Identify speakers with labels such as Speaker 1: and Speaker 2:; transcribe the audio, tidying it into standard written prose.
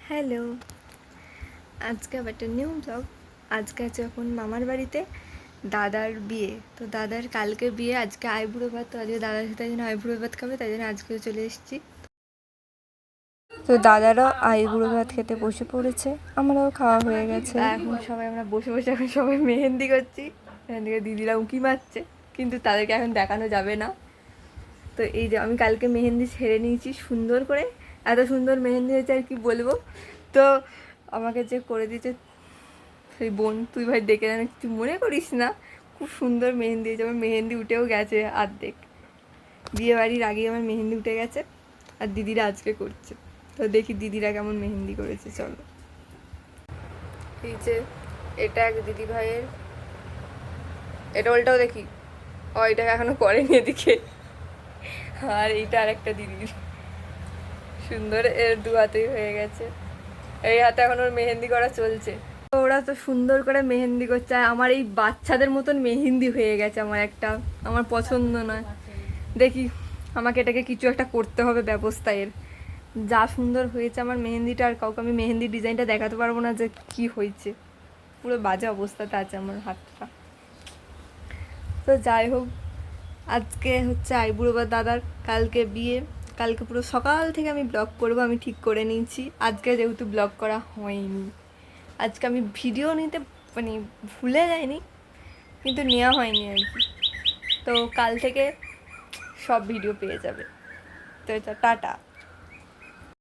Speaker 1: Hello, আজকে আবার একটা নিউ ব্লগ। আজকে আছে এখন মামার বাড়িতে দাদার বিয়ে। তো দাদার কালকে বিয়ে, আজকে আইবুড়ো ভাত। তো আজকে দাদার সাথে জন্য আইবুড়ো ভাত খাবে, তাই জন্য আজকে চলে এসেছি। তো দাদারা আইবুড়ো ভাত খেতে বসে পড়েছে, আমরাও খাওয়া হয়ে গেছে। এখন সবাই আমরা বসে বসে এখন সবাই মেহেন্দি করছি। এখান থেকে দিদিরা উঁকি মারছে, কিন্তু তাদেরকে এখন দেখানো যাবে না। তো এই যে আমি কালকে মেহেন্দি ছেড়ে নিয়েছি সুন্দর করে, এত সুন্দর মেহেন্দি হয়েছে আর কি বলবো। তো আমাকে যে করে দিয়েছে সেই বোন, তুই ভাই দেখে জানি কিছু মনে করিস না, খুব সুন্দর মেহেন্দি হয়েছে। আমার মেহেন্দি উঠেও গেছে অর্ধেক, বিয়ে বাড়ির আগেই আমার মেহেন্দি উঠে গেছে। আর দিদিরা আজকে করছে, তো দেখি দিদিরা কেমন মেহেন্দি করেছে। চলো, এই যে এটা এক দিদি ভাইয়ের, এটা ওলটাও দেখি। ও এটাকে এখনো করেনি এদিকে। আর এইটা আর একটা দিদির সুন্দর, এর দু হাতেই হয়ে গেছে। এই হাতে এখন ওর মেহেন্দি করা চলছে। তো ওরা তো সুন্দর করে মেহেন্দি করছে, আর আমার এই বাচ্চাদের মতন মেহেন্দি হয়ে গেছে। আমার একটা, আমার পছন্দ নয়। দেখি, আমাকে এটাকে কিছু একটা করতে হবে ব্যবস্থা এর। যা সুন্দর হয়েছে আমার মেহেন্দিটা, আর কাউকে আমি মেহেন্দির ডিজাইনটা দেখাতে পারবো না যে কি হয়েছে। পুরো বাজে অবস্থাতে আছে আমার হাতটা। তো যাই হোক, আজকে হচ্ছে আইবুড়ো বা দাদার কালকে বিয়ে। কালকে পুরো সকাল থেকে আমি ব্লগ করব, আমি ঠিক করে নিয়েছি। আজকে যেহেতু ব্লগ করা হয়নি, আজকে আমি ভিডিও নিতে মানে ভুলে যাইনি, কিন্তু নেওয়া হয়নি আর কি। তো কাল থেকে সব ভিডিও পেয়ে যাবে। তো এটা টাটা।